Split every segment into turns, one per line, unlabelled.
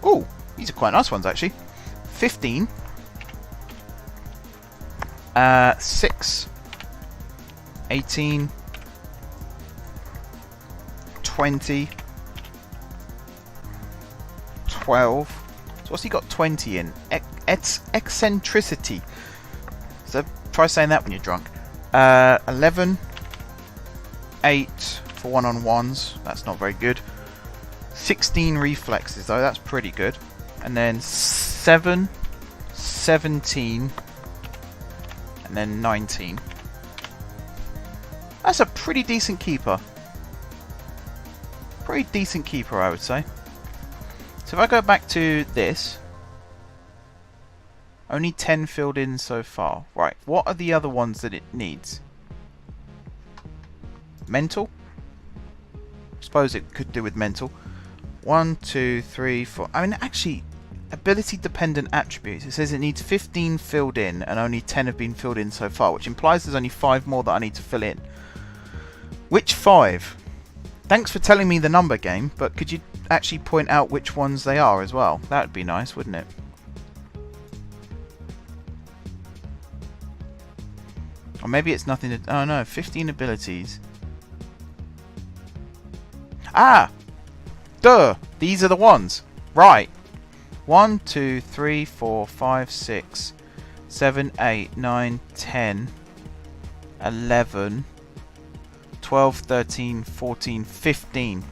Oh, these are quite nice ones actually. 15. 6. 18. 20. 12. So what's he got 20 in? Eccentricity. So try saying that when you're drunk. 11. 8 for one-on-ones. That's not very good. 16 reflexes though. That's pretty good. And then 7. 17. And then 19. That's a pretty decent keeper. Pretty decent keeper, I would say. So if I go back to this, only 10 filled in so far. Right, what are the other ones that it needs? Mental? Suppose it could do with mental. 1, 2, 3, 4. I mean, actually, ability dependent attributes. It says it needs 15 filled in and only 10 have been filled in so far, which implies there's only 5 more that I need to fill in. Which 5? Thanks for telling me the number, game, but could you actually point out which ones they are as well? That would be nice, wouldn't it? Or maybe it's nothing to... Oh no, 15 abilities. Ah! Duh! These are the ones. Right. 1, 2, 3, 4, 5, 6, 7, 8, 9, 10, 11, 12, 13, 14, 15.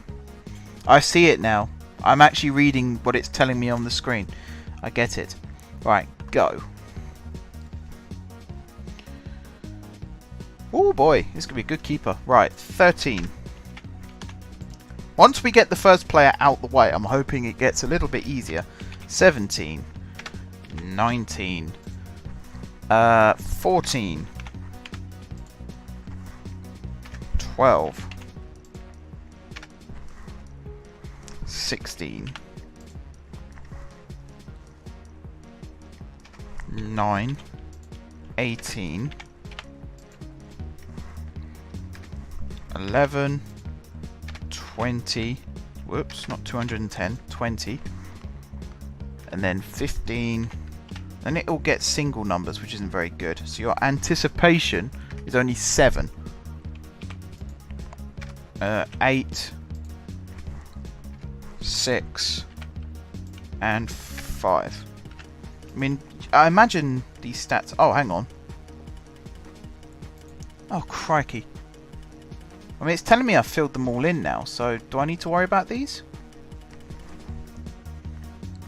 I see it now. I'm actually reading what it's telling me on the screen. I get it. Right, go. Oh boy, this could be a good keeper. Right, 13. Once we get the first player out the way, I'm hoping it gets a little bit easier. 17. 19. 14. 12. 16. 9. 18. 11. 20. Whoops, not 210. 20. And then 15. And it all gets single numbers, which isn't very good. So your anticipation is only 7. 8. 6. And 5. I mean, I imagine these stats... Oh, hang on. Oh, crikey. I mean, it's telling me I've filled them all in now, so do I need to worry about these?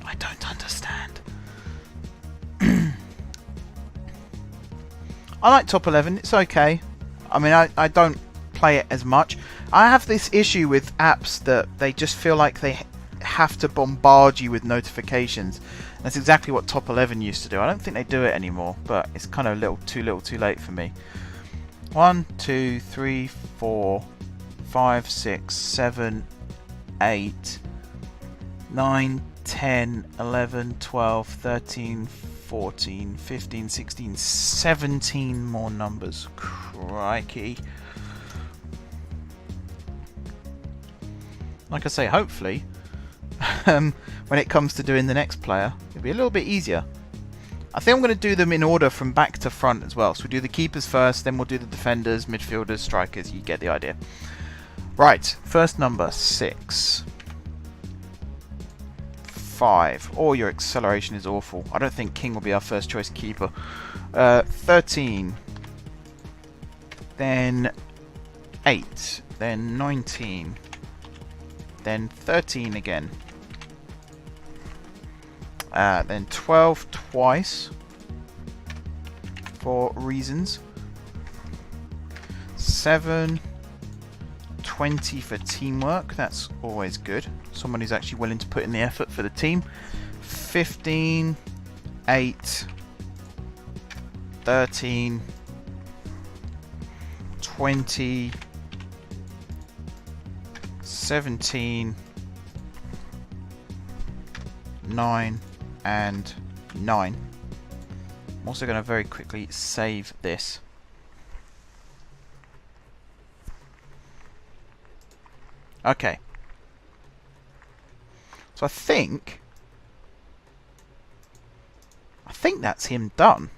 I don't understand. I like top 11, it's okay. I mean, I don't play it as much. I have this issue with apps that they just feel like they have to bombard you with notifications. That's exactly what top 11 used to do. I don't think they do it anymore, but it's kind of too little too late for me. 1, 2, 3, 4, 5, 6, 7, 8, 9, 10, 11, 12, 13, 14, 15, 16, 17 more numbers. Crikey. Like I say, hopefully, when it comes to doing the next player, it'll be a little bit easier. I think I'm going to do them in order from back to front as well. So we'll do the keepers first, then we'll do the defenders, midfielders, strikers. You get the idea. Right, first number, 6. 5. Oh, your acceleration is awful. I don't think King will be our first choice keeper. 13. Then 8. Then 19. Then 13 again. Then 12 twice for reasons. 7, 20 for teamwork. That's always good. Someone who's actually willing to put in the effort for the team. 15, 8, 13, 20, 17, 9, and 9. I'm also going to very quickly save this. Okay. So I think I think that's him done.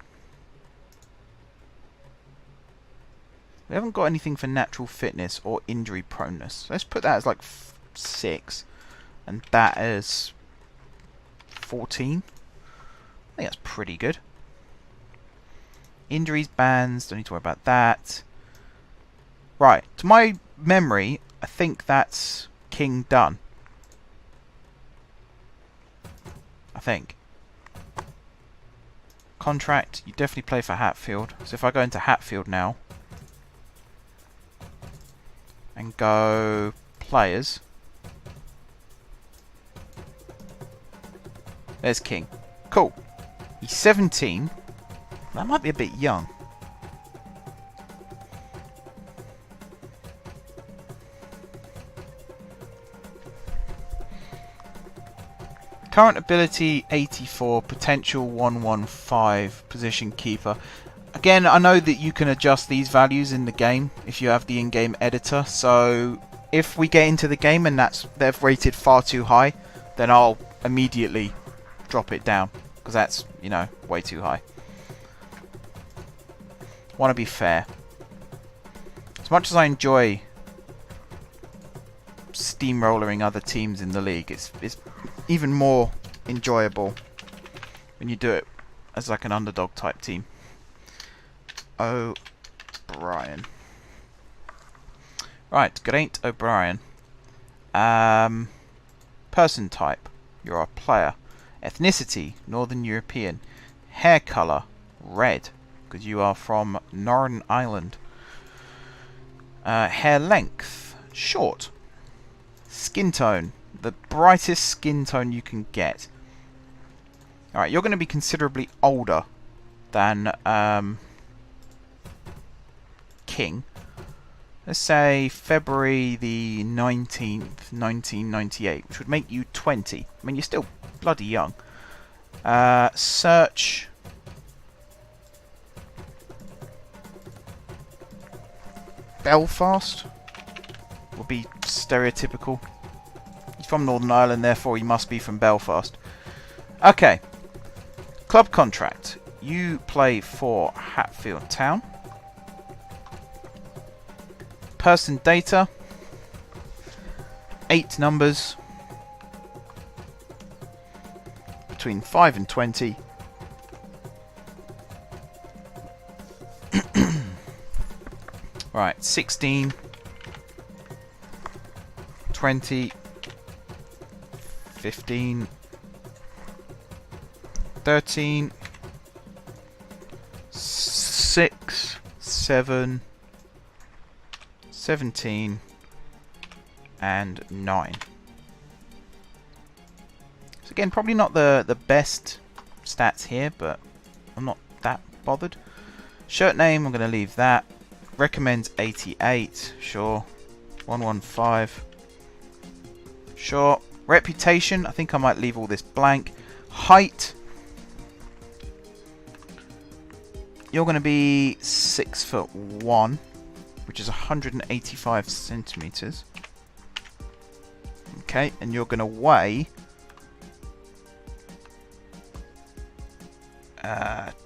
We haven't got anything for natural fitness or injury proneness. Let's put that as like 6. And that as 14. I think that's pretty good. Injuries, bans, don't need to worry about that. Right, to my memory, I think that's King done. I think. Contract, you definitely play for Hatfield. So if I go into Hatfield now and go players, there's King. Cool. He's 17. That might be a bit young. Current ability 84, potential 115, position keeper. Again, I know that you can adjust these values in the game if you have the in-game editor. So if we get into the game and they've rated far too high, then I'll immediately drop it down because that's, you know, way too high. Want to be fair. As much as I enjoy steamrollering other teams in the league, it's even more enjoyable when you do it as like an underdog type team. O'Brien. Right, Grant O'Brien. Person type, you're a player. Ethnicity, Northern European. Hair colour, red, because you are from Northern Ireland. Hair length, short. Skin tone, the brightest skin tone you can get. Alright, you're going to be considerably older than King. Let's say February the 19th, 1998, which would make you 20. I mean, you're still bloody young. Search. Belfast will be stereotypical. He's from Northern Ireland, therefore he must be from Belfast. Okay. Club contract. You play for Hatfield Town. Person data. 8 numbers. Between 5 and 20. Right, 16. 20. 15. 13. 6. 7. 17. And 9. So again, probably not the best stats here, but I'm not that bothered. Shirt name, I'm going to leave that. Recommends 88, sure. 115, sure. Reputation, I think I might leave all this blank. Height, you're going to be 6'1", which is 185 centimeters. Okay, and you're going to weigh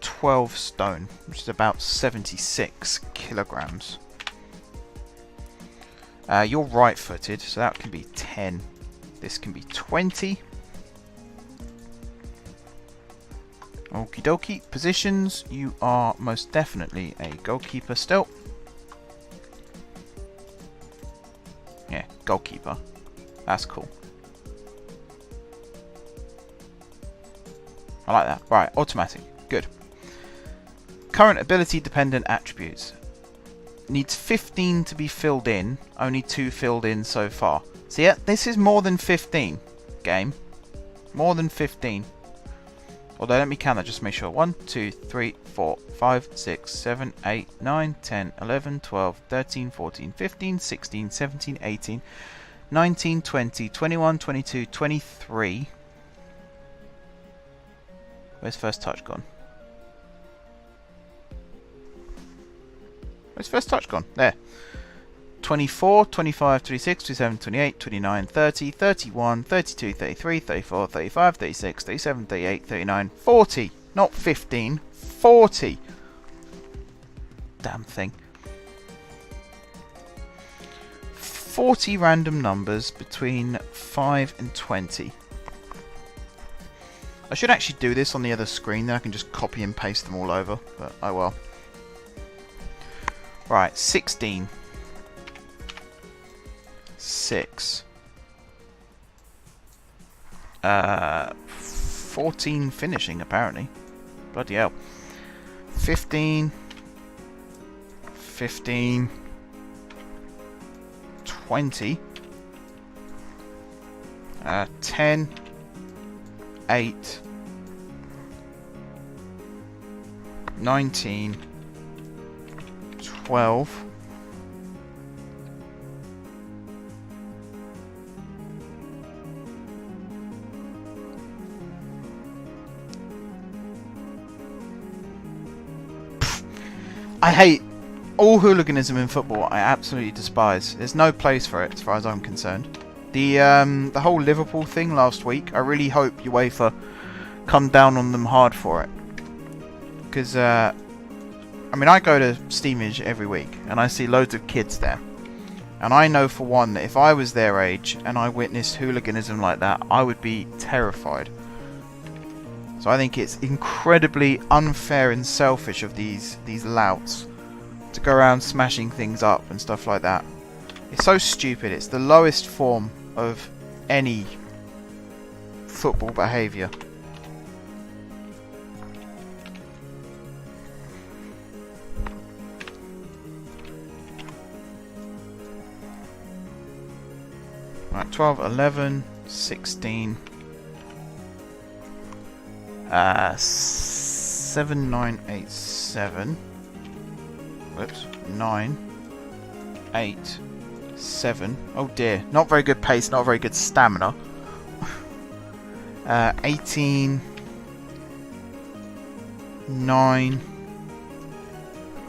12 stone, which is about 76 kilograms. You're right-footed, so that can be 10. This can be 20. Okie dokie. Positions, you are most definitely a goalkeeper still. Yeah, goalkeeper. That's cool. I like that. Right, automatic. Good. Current ability dependent attributes. Needs 15 to be filled in. Only 2 filled in so far. So yeah, this is more than 15. Game. More than 15. Although let me count that just to make sure. 1, 2, 3, 4, 5, 6, 7, 8, 9, 10, 11, 12, 13, 14, 15, 16, 17, 18, 19, 20, 21, 22, 23. Where's first touch gone? Where's first touch gone? There. 24, 25, 26, 27, 28, 29, 30, 31, 32, 33, 34, 35, 36, 37, 38, 39, 40. Not 15. 40. Damn thing. 40 random numbers between 5 and 20. I should actually do this on the other screen, then I can just copy and paste them all over, but oh well. Right, 16. 6. 14 finishing, apparently. Bloody hell. 15. 15. 20. 10. 8. 19. 12. I hate all hooliganism in football. I absolutely despise. There's no place for it as far as I'm concerned. The whole Liverpool thing last week, I really hope UEFA come down on them hard for it. Because, I mean, I go to Steamage every week and I see loads of kids there. And I know for one that if I was their age and I witnessed hooliganism like that, I would be terrified. So I think it's incredibly unfair and selfish of these louts to go around smashing things up and stuff like that. It's so stupid. It's the lowest form of any football behaviour. Right, 12, 11, 16... 7, 9, 8, 7. Whoops. 9, 8, 7. Oh dear. Not very good pace, not very good stamina. 18, 9,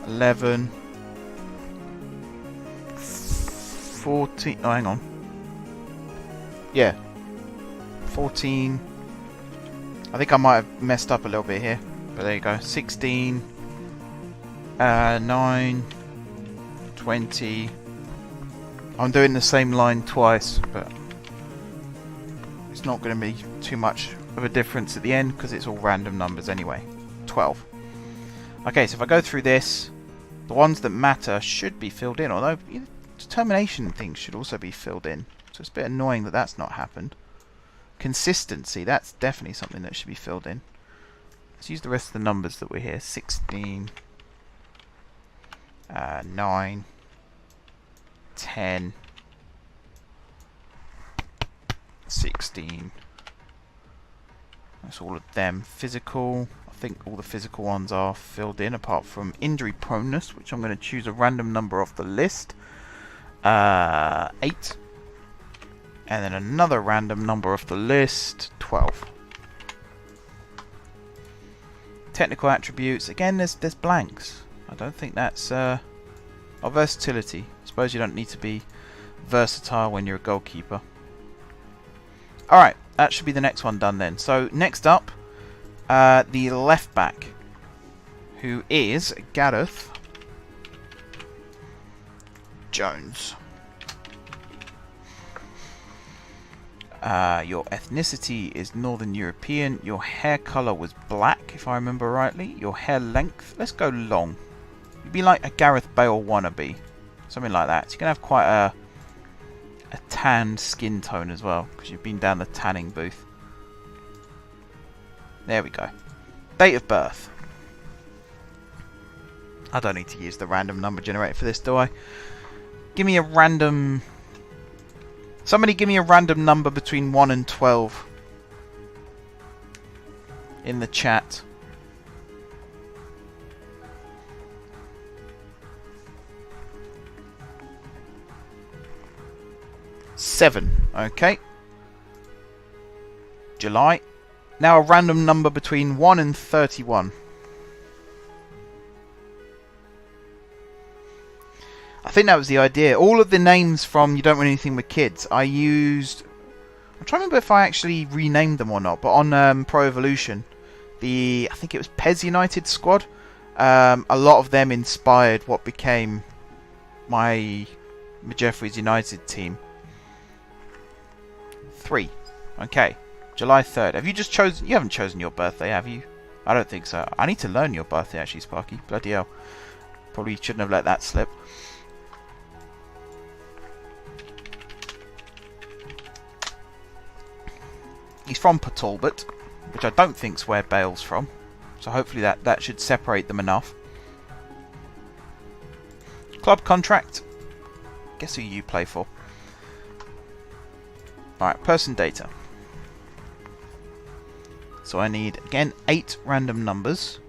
11, 14. Oh, hang on. Yeah. 14. I think I might have messed up a little bit here, but there you go. 16, 9, 20. I'm doing the same line twice, but it's not going to be too much of a difference at the end because it's all random numbers anyway. 12. Okay, so if I go through this, the ones that matter should be filled in, although determination things should also be filled in. So it's a bit annoying that that's not happened. Consistency, that's definitely something that should be filled in. Let's use the rest of the numbers that were here. 16, 9, 10, 16. That's all of them. Physical, I think all the physical ones are filled in apart from injury proneness, which I'm going to choose a random number off the list. 8. And then another random number off the list, 12. Technical attributes, again there's blanks. I don't think that's... Oh, versatility. I suppose you don't need to be versatile when you're a goalkeeper. Alright, that should be the next one done then. So, next up, the left back, who is Gareth Jones. Your ethnicity is Northern European. Your hair colour was black, if I remember rightly. Your hair length, let's go long. You'd be like a Gareth Bale wannabe. Something like that. So you're going to have quite a tanned skin tone as well, because you've been down the tanning booth. There we go. Date of birth. I don't need to use the random number generator for this, do I? Give me a random... Somebody give me a random number between 1 and 12 in the chat. Seven. Okay. July. Now a random number between 1 and 31. I think that was the idea. All of the names from You Don't Want Anything with Kids, I used... I'm trying to remember if I actually renamed them or not, but on Pro Evolution, I think it was Pez United squad. A lot of them inspired what became my Jeffries United team. 3. Okay. July 3rd. Have you just chosen... You haven't chosen your birthday, have you? I don't think so. I need to learn your birthday, actually, Sparky. Bloody hell. Probably shouldn't have let that slip. He's from Port Talbot, which I don't think's where Bale's from. So hopefully that should separate them enough. Club contract. Guess who you play for. Alright, person data. So I need, again, 8 random numbers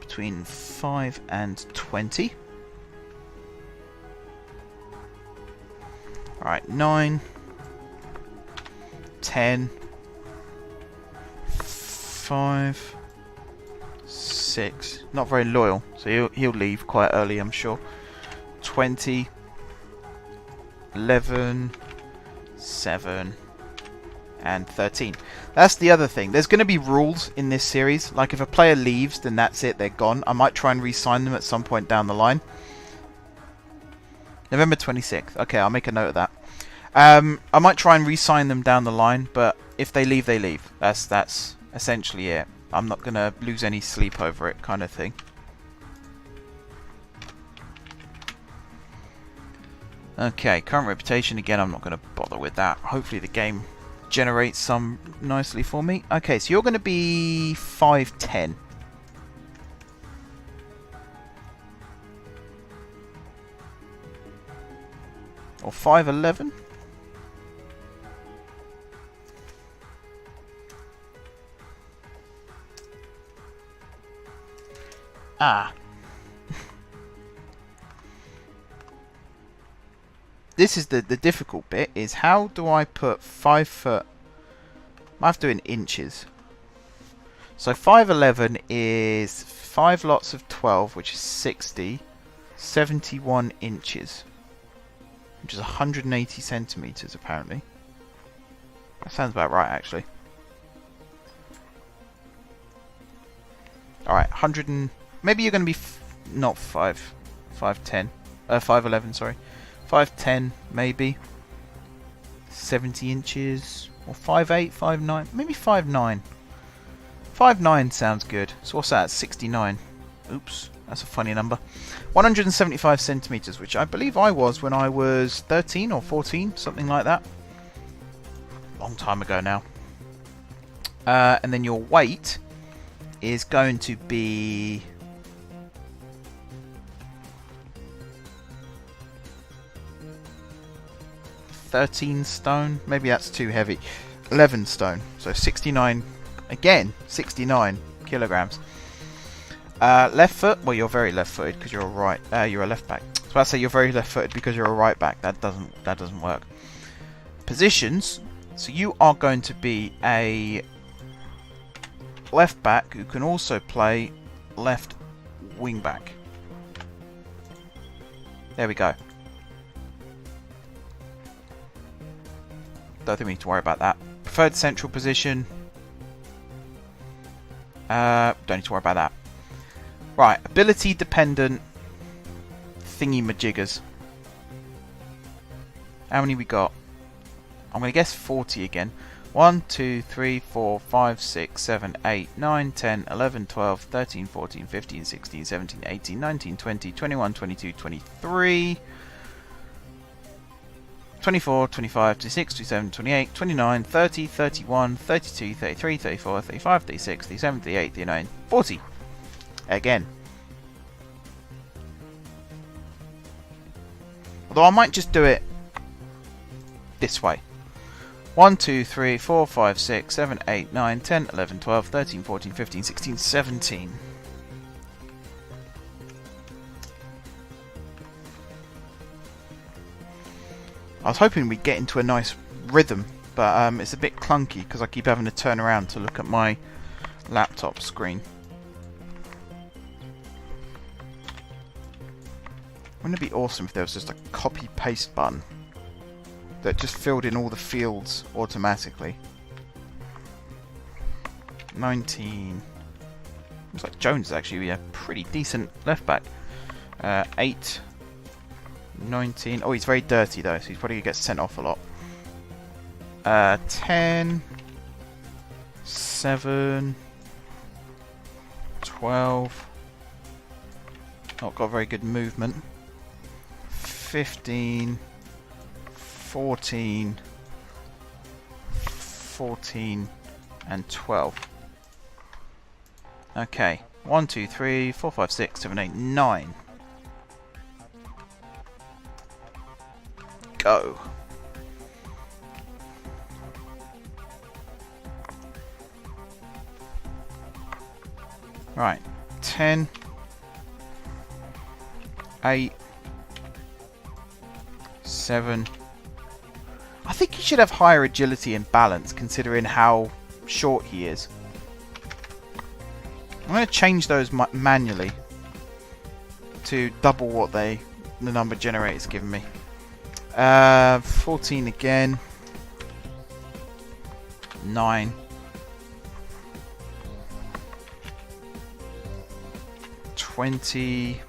between 5 and 20. Alright, 9, 10, 5, 6. Not very loyal, so he'll leave quite early, I'm sure. 20, 11, 7, and 13. That's the other thing. There's going to be rules in this series. Like if a player leaves, then that's it. They're gone. I might try and re-sign them at some point down the line. November 26th. Okay, I'll make a note of that. I might try and re-sign them down the line, but if they leave, they leave. That's essentially it. I'm not going to lose any sleep over it, kind of thing. Okay, current reputation. Again, I'm not going to bother with that. Hopefully the game generates some nicely for me. Okay, so you're going to be 5'10". Or 5'11". Ah. This is the difficult bit, is how do I put 5 foot... I have to do it in inches. So 5'11" is 5 lots of 12, which is 60, 71 inches. Which is 180 centimeters, apparently. That sounds about right, actually. Alright, 100 and... Maybe you're going to be... not 5'10". 5'11", sorry. 5'10", maybe. 70 inches. Or 5'8", 5'9". Maybe 5'9". 5'9" sounds good. So what's that? 69. Oops. That's a funny number. 175 centimeters, which I believe I was when I was 13 or 14. Something like that. Long time ago now. And then your weight is going to be... 13 stone. Maybe that's too heavy. 11 stone. So 69. Again, 69 kilograms. Left foot. Well, you're very left-footed because you're a right. You're a left back. I was about to say you're very left-footed because you're a right back. That doesn't work. Positions. So you are going to be a left back who can also play left wing back. There we go. Don't think we need to worry about that. Preferred central position. Don't need to worry about that. Right, ability dependent thingy majiggers. How many we got? I'm going to guess 40 again. 1, 2, 3, 4, 5, 6, 7, 8, 9, 10, 11, 12, 13, 14, 15, 16, 17, 18, 19, 20, 21, 22, 23... 24, 25, 26, 27, 28, 29, 30, 31, 32, 33, 34, 35, 36, 37, 38, 39, 40. Again. Although I might just do it this way. 1, 2, 3, 4, 5, 6, 7, 8, 9, 10, 11, 12, 13, 14, 15, 16, 17. I was hoping we'd get into a nice rhythm, but it's a bit clunky because I keep having to turn around to look at my laptop screen. Wouldn't it be awesome if there was just a copy-paste button that just filled in all the fields automatically? 19, Looks like Jones is actually a pretty decent left back. 8, 19. Oh, he's very dirty though, so he's probably going to get sent off a lot. 10, 7, 12. Not got very good movement. 15, 14, 14, and 12. Okay, 1, 2, 3, 4, 5, 6, 7, 8, 9. Go. Right, 10, 8, 7. I think he should have higher agility and balance considering how short he is. I'm going to change those manually to double what the number generator's given me. 14 again. 9. 20.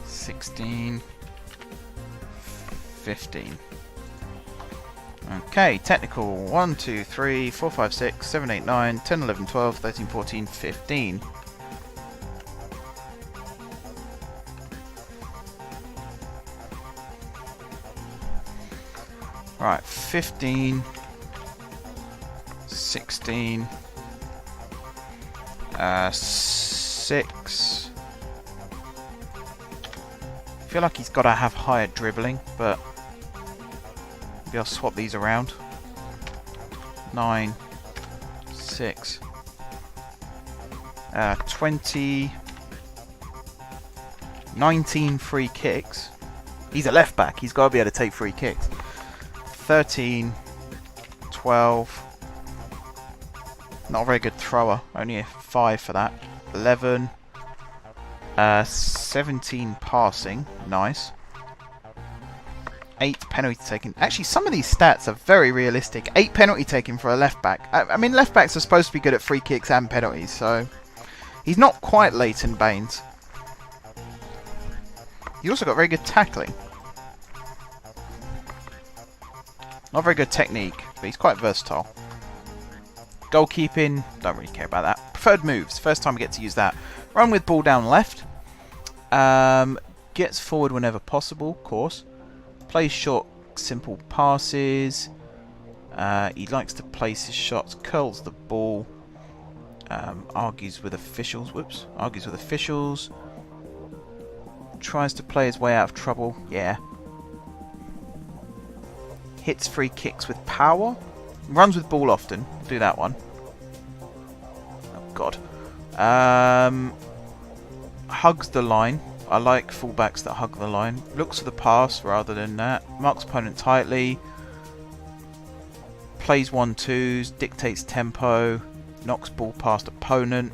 16. 15. Okay, technical. 1, 2, 3, 4, 5, 6, 7, 8, 9, 10, 11, 12, 13, 14, 15. Right, 15, 16, 6. I feel like he's got to have higher dribbling, but maybe I'll swap these around. 9, 6, 20, 19 free kicks. He's a left back, he's got to be able to take free kicks. 13, 12. Not a very good thrower, only a 5 for that. 11, 17 passing, nice. 8 penalty taking. Actually, some of these stats are very realistic. 8 penalty taking for a left back. I mean, left backs are supposed to be good at free kicks and penalties, so he's not quite Leighton Baines. He's also got very good tackling. Not very good technique, but he's quite versatile. Goalkeeping, don't really care about that. Preferred moves, first time we get to use that. Run with ball down left. Gets forward whenever possible, of course. Plays short, simple passes. He likes to place his shots, curls the ball. Argues with officials. Whoops. Argues with officials. Tries to play his way out of trouble. Yeah. Hits free kicks with power. Runs with ball often. Do that one. Oh, God. Hugs the line. I like fullbacks that hug the line. Looks for the pass rather than that. Marks opponent tightly. Plays 1-2s. Dictates tempo. Knocks ball past opponent.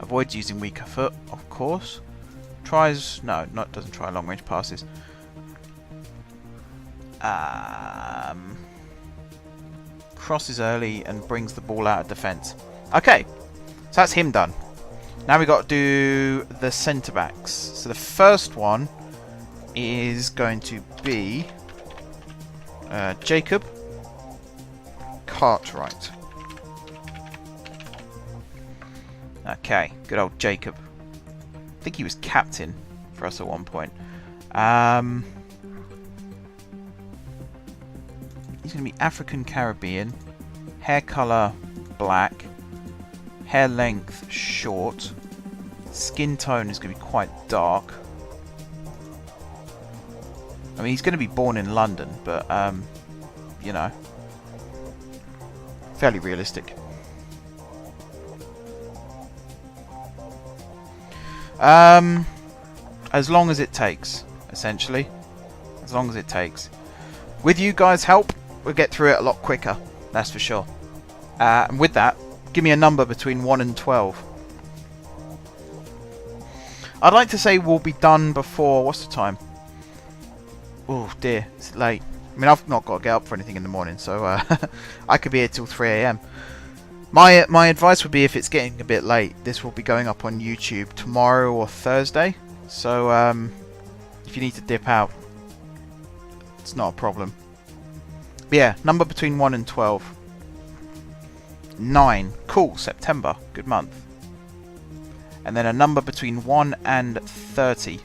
Avoids using weaker foot, of course. Tries... No, doesn't try long range passes. Crosses early and brings the ball out of defence. Okay, so that's him done. Now we've got to do the centre backs. So the first one is going to be Jacob Cartwright. Okay, good old Jacob. I think he was captain for us at one point. He's going to be African Caribbean. Hair colour black. Hair length short. Skin tone is going to be quite dark. I mean, he's going to be born in London, but, you know, fairly realistic. As long as it takes, essentially. As long as it takes. With you guys' help, we'll get through it a lot quicker. That's for sure. And with that, give me a number between 1 and 12. I'd like to say we'll be done before... What's the time? Oh dear, it's late. I mean, I've not got to get up for anything in the morning, so I could be here till 3 AM. My advice would be, if it's getting a bit late, this will be going up on YouTube tomorrow or Thursday. So if you need to dip out, it's not a problem. But yeah, number between 1 and 12. 9. Cool. September. Good month. And then a number between 1 and 30.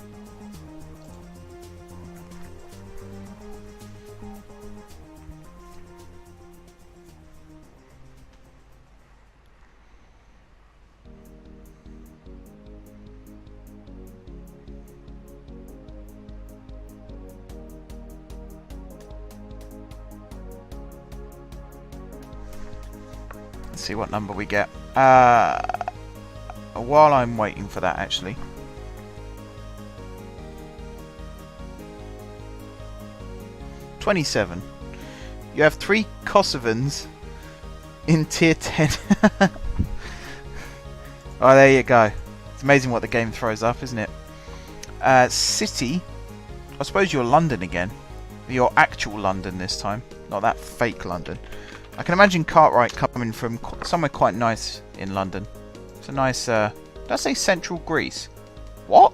Let's see what number we get. While I'm waiting for that, actually. $27. You have 3 Kosovans in tier 10. Oh, there you go. It's amazing what the game throws up, isn't it? City. I suppose you're London again. You're actual London this time, not that fake London. I can imagine Cartwright coming from somewhere quite nice in London. It's a nice, did I say central Greece? What?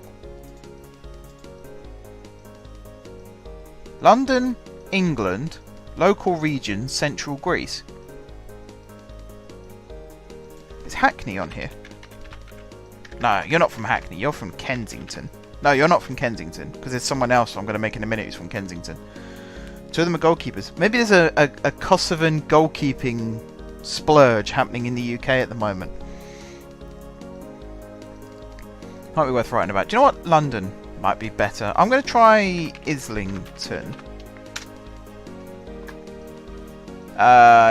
London, England, local region, central Greece. Is Hackney on here? No, you're not from Hackney, you're from Kensington. No, you're not from Kensington, because there's someone else I'm going to make in a minute who's from Kensington. 2 of them are goalkeepers. Maybe there's a Kosovan goalkeeping splurge happening in the UK at the moment. Might be worth writing about. Do you know what? London might be better. I'm going to try Islington.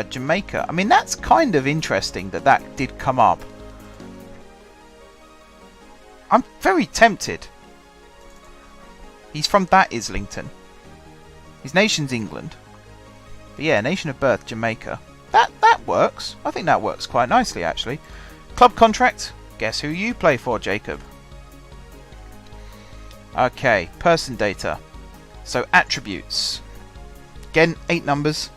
Jamaica. I mean, that's kind of interesting that that did come up. I'm very tempted. He's from that Islington. His nation's England. But yeah, nation of birth, Jamaica. That works. I think that works quite nicely, actually. Club contract. Guess who you play for, Jacob? Okay, person data. So attributes. Again, 8 numbers.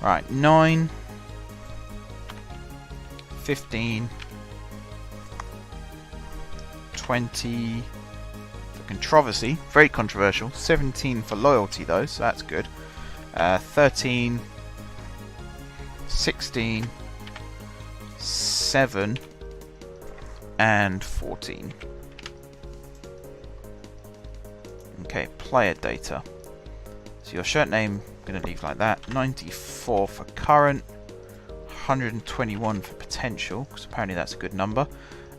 Right, 9. 15. 20 for controversy, very controversial. 17 for loyalty though, so that's good. 13, 16, 7, and 14. Okay, player data. So your shirt name, I'm going to leave like that. 94 for current, 121 for potential, because apparently that's a good number.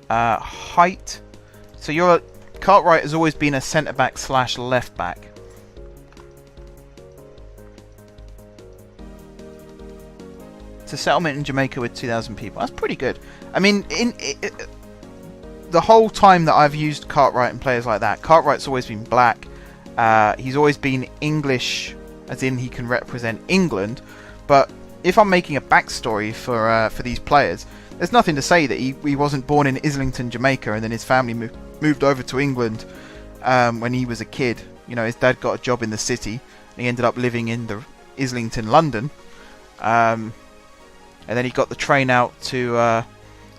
Height. So your Cartwright has always been a centre back / left back. It's a settlement in Jamaica with 2,000 people. That's pretty good. I mean, the whole time that I've used Cartwright and players like that, Cartwright's always been black. He's always been English, as in he can represent England. But if I'm making a backstory for these players, there's nothing to say that he wasn't born in Islington, Jamaica, and then his family moved over to England when he was a kid. You know, his dad got a job in the city, and he ended up living in the Islington, London. And then he got the train out to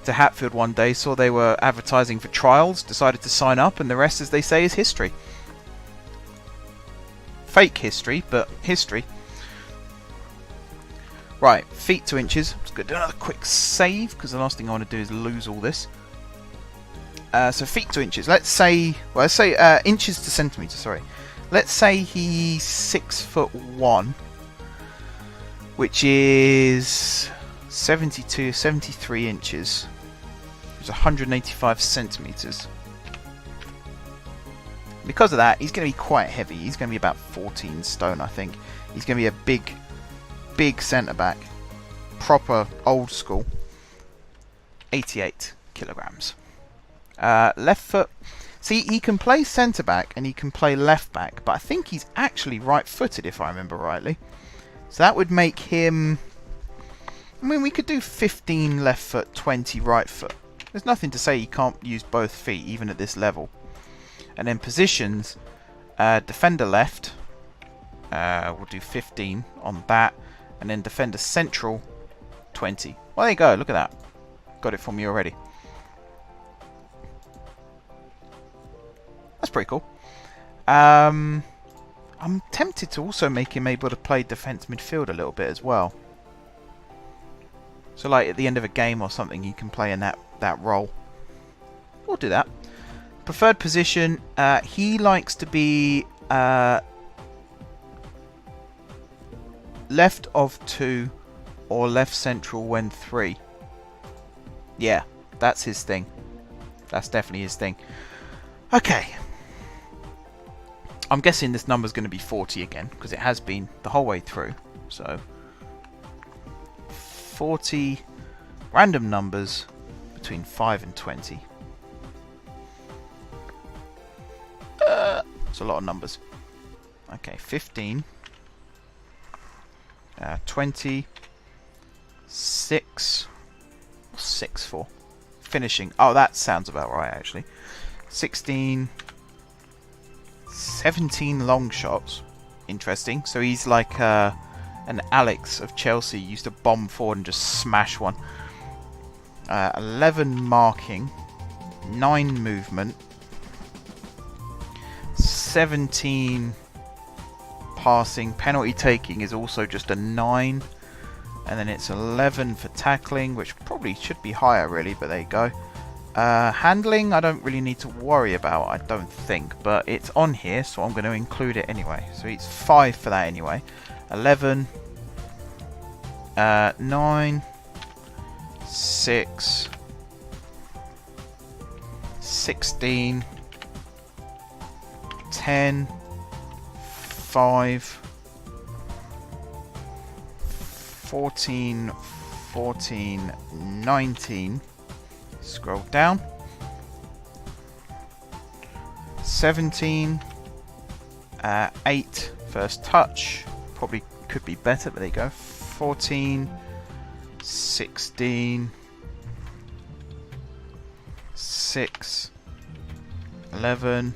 Hatfield one day, saw they were advertising for trials, decided to sign up, and the rest, as they say, is history. Fake history, but history. Right, feet to inches. Just going to do another quick save, because the last thing I want to do is lose all this. So feet to inches. Let's say, well, let's say inches to centimetres, sorry. Let's say he's 6'1", which is 73 inches. Which is 185 centimetres. Because of that, he's going to be quite heavy. He's going to be about 14 stone, I think. He's going to be a big centre-back. Proper old school. 88 kilograms. Left foot. See, he can play centre-back and he can play left-back, but I think he's actually right-footed, if I remember rightly. So that would make him... I mean, we could do 15 left foot, 20 right foot. There's nothing to say he can't use both feet, even at this level. And then positions, Defender left. We'll do 15 on that. And then defender central, 20. Well, there you go. Look at that. Got it from you already. That's pretty cool. I'm tempted to also make him able to play defense midfield a little bit as well. So like at the end of a game or something, he can play in that role. We'll do that. Preferred position, he likes to be left of 2 or left central when 3. Yeah, that's his thing. That's definitely his thing. Okay. I'm guessing this number's going to be 40 again, because it has been the whole way through. So 40 random numbers between 5 and 20. It's a lot of numbers. Okay, 15. 20. 6. What's 6 for? Finishing. Oh, that sounds about right, actually. 16. 17 long shots. Interesting. So he's like an Alex of Chelsea. Used to bomb forward and just smash one. 11 marking. 9 movement. 17 passing. Penalty taking is also just a 9. And then it's 11 for tackling, which probably should be higher really, but there you go. Handling I don't really need to worry about, I don't think, but it's on here, so I'm going to include it anyway. So it's 5 for that anyway. 11, 9, 6, 16, 10, 5, 14, 14, 19. Scroll down. 17, 8, first touch. Probably could be better, but there you go. 14, 16, 6, 11,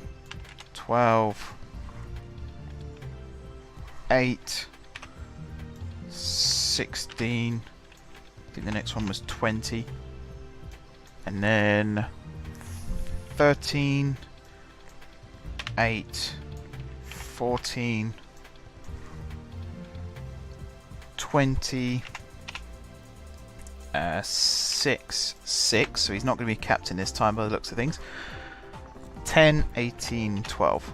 12, 8, 16. I think the next one was 20. And then 13, 8, 14, 20, 6, 6. So he's not going to be captain this time by the looks of things. 10, 18, 12.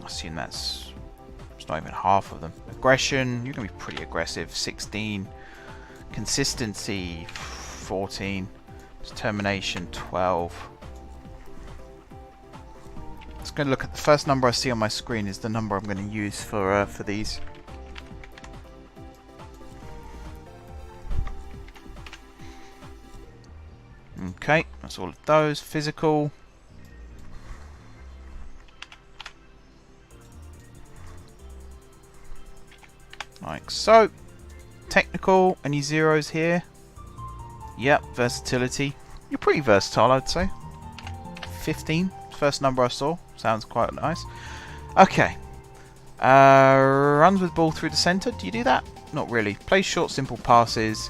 I assume that's not even half of them. Aggression, you're going to be pretty aggressive. 16. Consistency, 14. Determination, 12. Let's go look at the first number I see on my screen is the number I'm going to use for these. Okay, that's all of those. Physical. Like so. Technical, any zeros here? Yep, versatility. You're pretty versatile, I'd say. 15, first number I saw. Sounds quite nice. Okay. Runs with ball through the centre. Do you do that? Not really. Plays short, simple passes.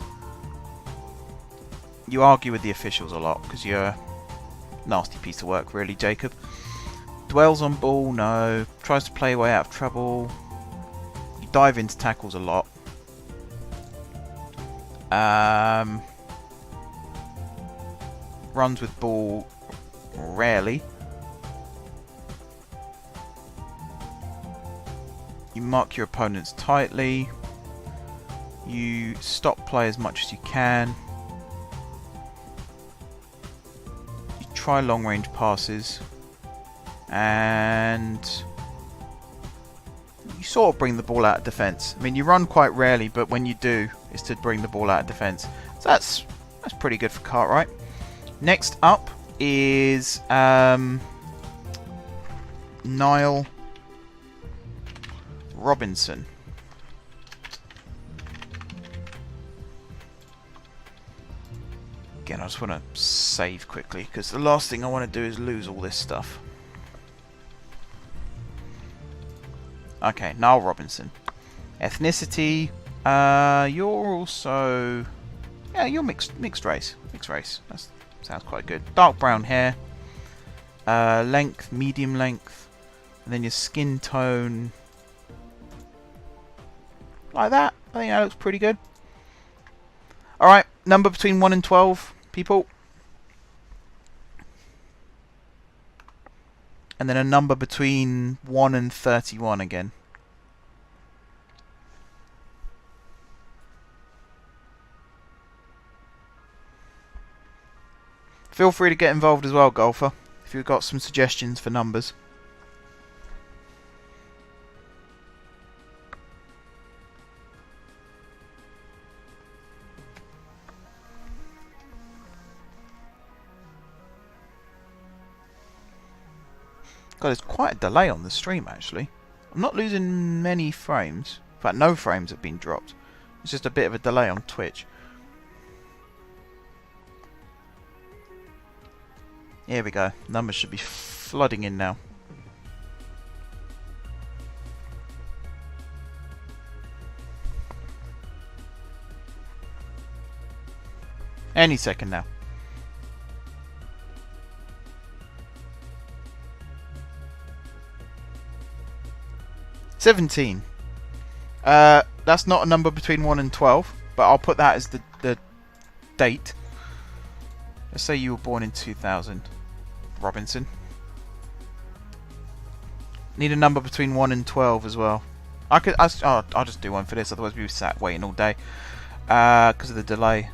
You argue with the officials a lot because you're a nasty piece of work, really, Jacob. Dwells on ball, no. Tries to play way out of trouble. You dive into tackles a lot. Runs with ball rarely. You mark your opponents tightly. You stop play as much as you can. You try long range passes. And you sort of bring the ball out of defence. I mean, you run quite rarely, but when you do, it's to bring the ball out of defence. So that's pretty good for Cartwright. Next up is Niall Robinson. Again, I just want to save quickly, because the last thing I want to do is lose all this stuff. Okay, Niall Robinson. Ethnicity, you're also... Yeah, you're mixed race. Mixed race. That sounds quite good. Dark brown hair. Length, medium length. And then your skin tone... Like that. I think that looks pretty good. Alright, number between 1 and 12, people. And then a number between 1 and 31 again. Feel free to get involved as well, golfer, if you've got some suggestions for numbers. God, there's quite a delay on the stream, actually. I'm not losing many frames. In fact, no frames have been dropped. It's just a bit of a delay on Twitch. Here we go. Numbers should be flooding in now. Any second now. $17. That's not a number between 1 and 12, but I'll put that as the date. Let's say you were born in 2000, Robinson. Need a number between 1 and 12 as well. I'll just do one for this, otherwise we've sat waiting all day because of the delay.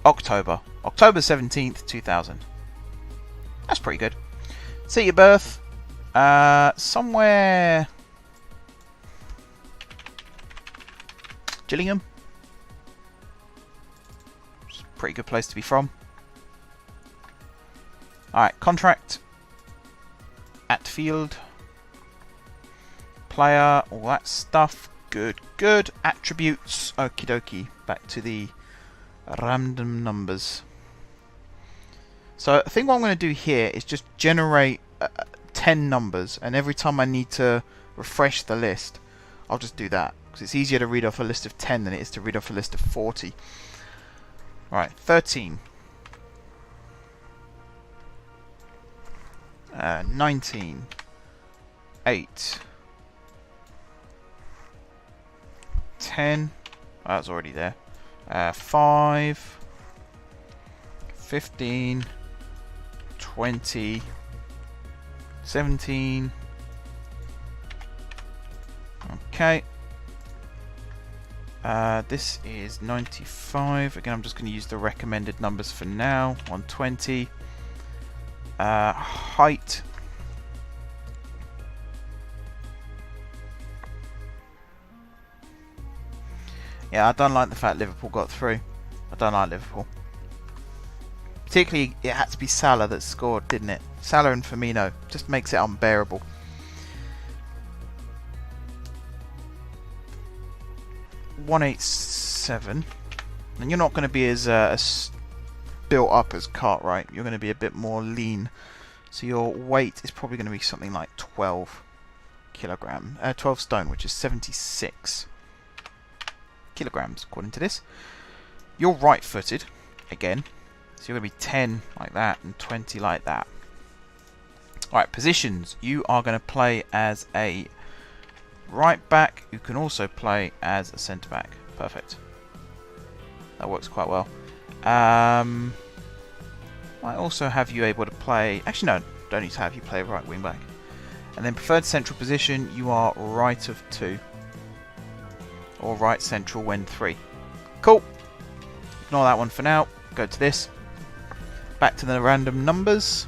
October 17th, 2000. That's pretty good. See your birth. Somewhere... Gillingham. It's a pretty good place to be from. Alright, contract. Hatfield. Player, all that stuff. Good, good. Attributes. Okie dokie. Back to the random numbers. So I think what I'm going to do here is just generate 10 numbers, and every time I need to refresh the list, I'll just do that. Because it's easier to read off a list of 10 than it is to read off a list of 40. Right, 13. 19. 8. 10. Oh, that's already there. 5. 15. 20. 17. Okay. This is 95. Again, I'm just going to use the recommended numbers for now. 120. Height. Yeah, I don't like the fact Liverpool got through. I don't like Liverpool. Particularly, it had to be Salah that scored, didn't it? Salah and Firmino just makes it unbearable. $187, and you're not going to be as built up as Cartwright. You're going to be a bit more lean, so your weight is probably going to be something like 12 kilogram, 12 stone, which is 76 kilograms according to this. You're right-footed again, so you're going to be 10 like that and 20 like that. Alright, positions. You are going to play as a right back. You can also play as a centre back. Perfect. That works quite well. I also have you able to play... Actually, no. Don't need to have you play right wing back. And then preferred central position, you are right of 2. Or right central when 3. Cool. Ignore that one for now. Go to this. Back to the random numbers.